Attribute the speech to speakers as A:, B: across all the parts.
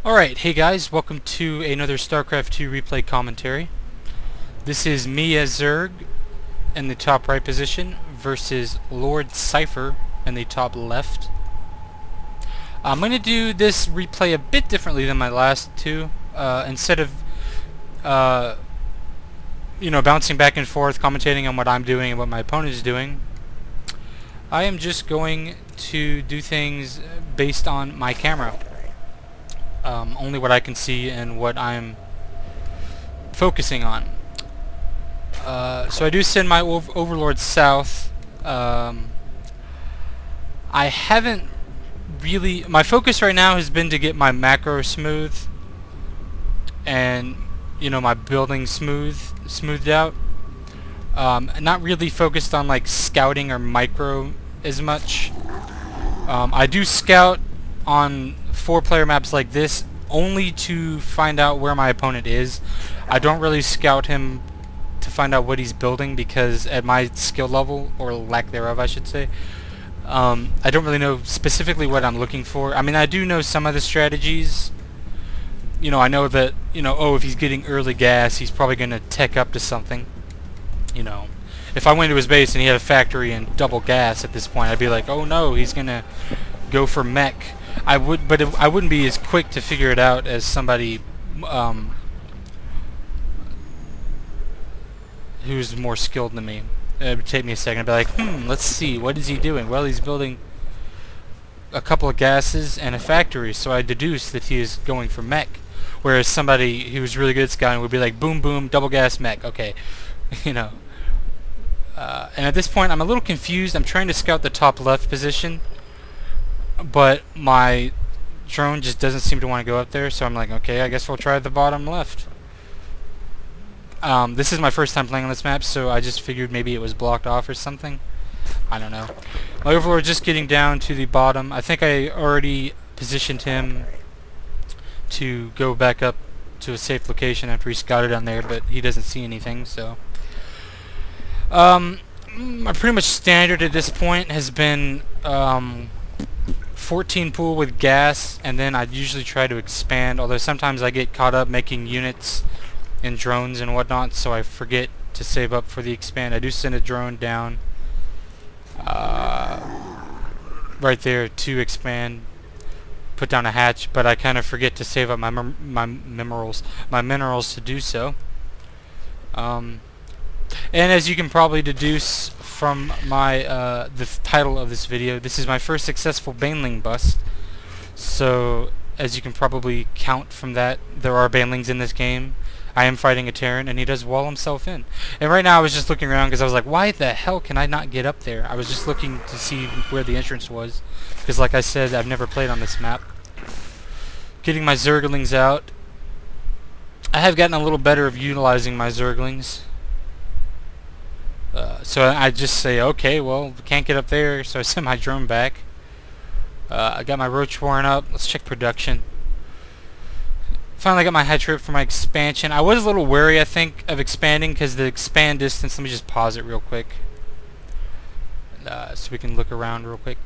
A: Alright, hey guys, welcome to another Starcraft 2 replay commentary. This is me as Zerg in the top right position versus Lord Cypher in the top left. I'm going to do this replay a bit differently than my last two. Instead of bouncing back and forth, commentating on what I'm doing and what my opponent is doing, I am just going to do things based on my camera. Only what I can see and what I'm focusing on. So I do send my overlord south. I haven't really... My focus right now has been to get my macro smooth and, my building smoothed out. Not really focused on like scouting or micro as much. I do scout on 4-player maps like this only to find out where my opponent is. I don't really scout him to find out what he's building because at my skill level, or lack thereof I should say, I don't really know specifically what I'm looking for. I mean, I do know some of the strategies. I know that, if he's getting early gas, he's probably going to tech up to something. If I went to his base and he had a factory and double gas at this point, I'd be like, oh no, he's going to go for mech. I wouldn't be as quick to figure it out as somebody who's more skilled than me. It would take me a second. I'd be like, let's see, what is he doing? Well, he's building a couple of gases and a factory, so I deduce that he is going for mech. Whereas somebody who's really good at scouting would be like, boom, boom, double gas mech. Okay, and at this point, I'm a little confused. I'm trying to scout the top left position, but my drone just doesn't seem to want to go up there, so I'm like, okay, I guess we'll try the bottom left. This is my first time playing on this map, so I just figured maybe it was blocked off or something. I don't know. My overlord just getting down to the bottom. I think I already positioned him to go back up to a safe location after he scouted on there, but he doesn't see anything, so... my pretty much standard at this point has been 14 pool with gas, and then I'd usually try to expand, although sometimes I get caught up making units and drones and whatnot, so I forget to save up for the expand. I do send a drone down right there to expand, put down a hatch, but I kind of forget to save up my minerals to do so. And as you can probably deduce from my the title of this video, this is my first successful baneling bust. So as you can probably count from that, there are banelings in this game. I am fighting a Terran, and he does wall himself in. And right now I was just looking around because I was like, why the hell can I not get up there? I was just looking to see where the entrance was, because like I said, I've never played on this map. Getting my Zerglings out. I have gotten a little better of utilizing my Zerglings. So I just say, okay, well, can't get up there, so I send my drone back. I got my roach warren up. Let's check production. Finally got my hatch rip for my expansion. I was a little wary, I think, of expanding because the expand distance, let me just pause it real quick so we can look around real quick.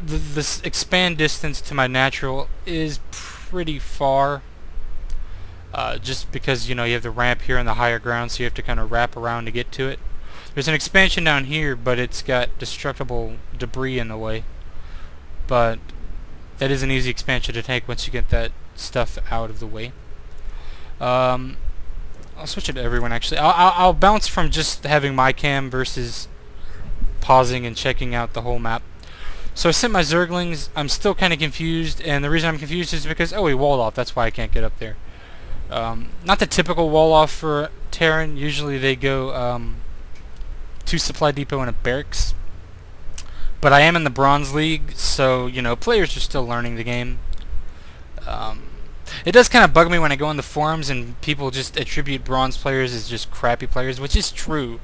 A: This expand distance to my natural is pretty far. Just because, you have the ramp here on the higher ground, so you have to kind of wrap around to get to it. There's an expansion down here, but it's got destructible debris in the way. But that is an easy expansion to take once you get that stuff out of the way. I'll switch it to everyone, actually. I'll bounce from just having my cam versus pausing and checking out the whole map. So I sent my Zerglings. I'm still kind of confused, and the reason I'm confused is because, oh, he walled off. That's why I can't get up there. Not the typical wall off for Terran. Usually they go to supply depot and a barracks. But I am in the Bronze League, so, players are still learning the game. It does kind of bug me when I go on the forums and people just attribute bronze players as just crappy players, which is true.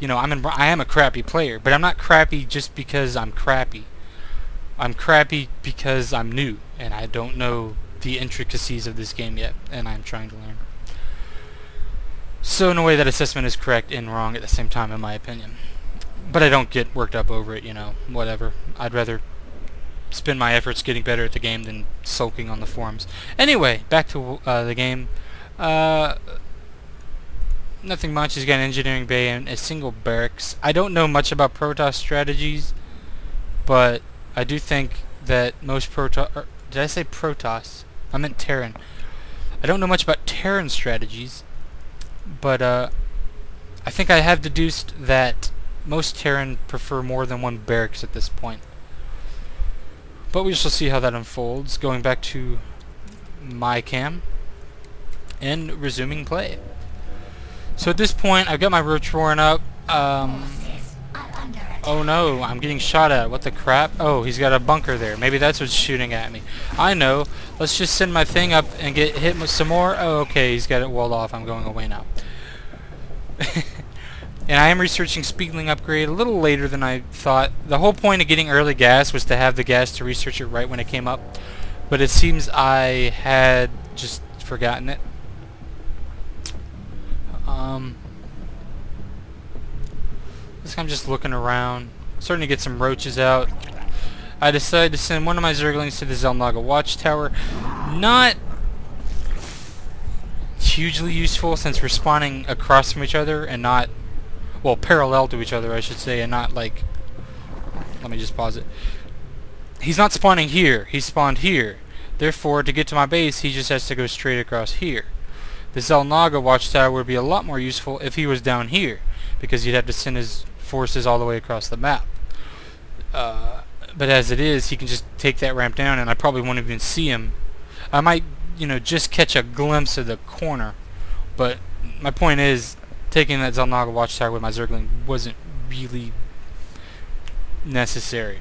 A: I am a crappy player, but I'm not crappy just because I'm crappy. I'm crappy because I'm new, and I don't know the intricacies of this game yet, and I'm trying to learn. So in a way, that assessment is correct and wrong at the same time, in my opinion. But I don't get worked up over it, whatever. I'd rather spend my efforts getting better at the game than sulking on the forums. Anyway, back to the game. Nothing much. He's got an engineering bay and a single barracks. I don't know much about Protoss strategies, but I do think that most Protoss... Did I say Protoss? I meant Terran. I don't know much about Terran strategies, but I think I have deduced that most Terran prefer more than one barracks at this point. But we shall see how that unfolds. Going back to my cam and resuming play. So at this point, I've got my roach roaring up. Oh no, I'm getting shot at. What the crap? Oh, he's got a bunker there. Maybe that's what's shooting at me. I know. Let's just send my thing up and get hit with some more. Oh, okay, he's got it walled off. I'm going away now. And I am researching Speedling upgrade a little later than I thought. The whole point of getting early gas was to have the gas to research it right when it came up. But it seems I had just forgotten it. I'm just looking around, starting to get some roaches out. I decided to send one of my Zerglings to the Zelnaga watchtower. Not hugely useful since we're spawning across from each other and not, well, parallel to each other, I should say, and not like, let me just pause it. He's not spawning here, he spawned here. Therefore, to get to my base, he just has to go straight across here. The Zelnaga watchtower would be a lot more useful if he was down here, because he'd have to send his forces all the way across the map. But as it is, he can just take that ramp down and I probably won't even see him. I might, you know, just catch a glimpse of the corner. But my point is, taking that Zelnaga watchtower with my Zergling wasn't really necessary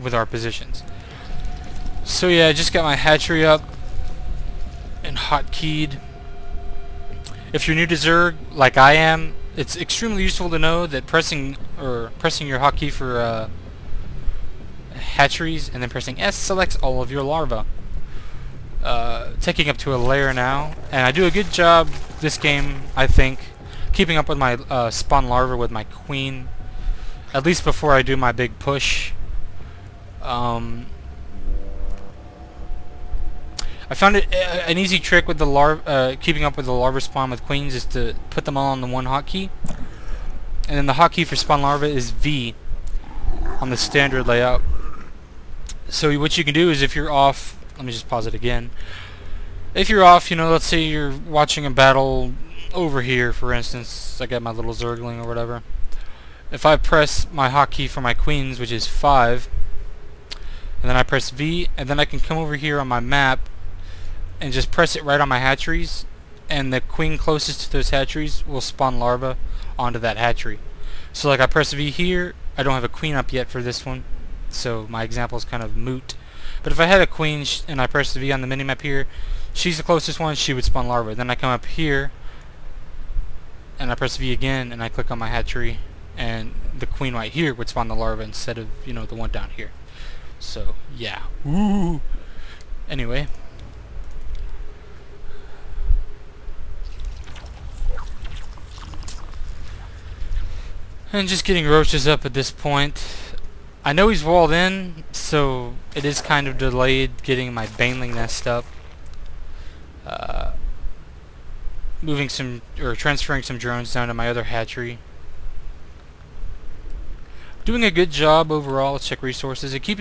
A: with our positions. So yeah, I just got my hatchery up and hotkeyed. If you're new to Zerg, like I am, it's extremely useful to know that pressing your hotkey for hatcheries and then pressing S selects all of your larvae. Taking up to a layer now, and I do a good job this game, I think, keeping up with my spawn larvae with my queen, at least before I do my big push. I found it an easy trick with the keeping up with the larva spawn with queens is to put them all on the one hotkey, and then the hotkey for spawn larva is V on the standard layout. So what you can do is if you're off, let me just pause it again. If you're off, you know, let's say you're watching a battle over here, for instance, I got my little Zergling or whatever. If I press my hotkey for my queens, which is 5, and then I press V, and then I can come over here on my map and just press it right on my hatcheries, and the queen closest to those hatcheries will spawn larvae onto that hatchery. So like I press V here, I don't have a queen up yet for this one, so my example is kind of moot. But if I had a queen and I press V on the minimap here, she's the closest one, she would spawn larvae. Then I come up here and I press V again and I click on my hatchery, and the queen right here would spawn the larva instead of, you know, the one down here. So yeah. Ooh. Anyway, and just getting roaches up at this point. I know he's walled in, so it is kind of delayed getting my baneling nest up. Transferring some drones down to my other hatchery. Doing a good job overall. Let's check resources and keeping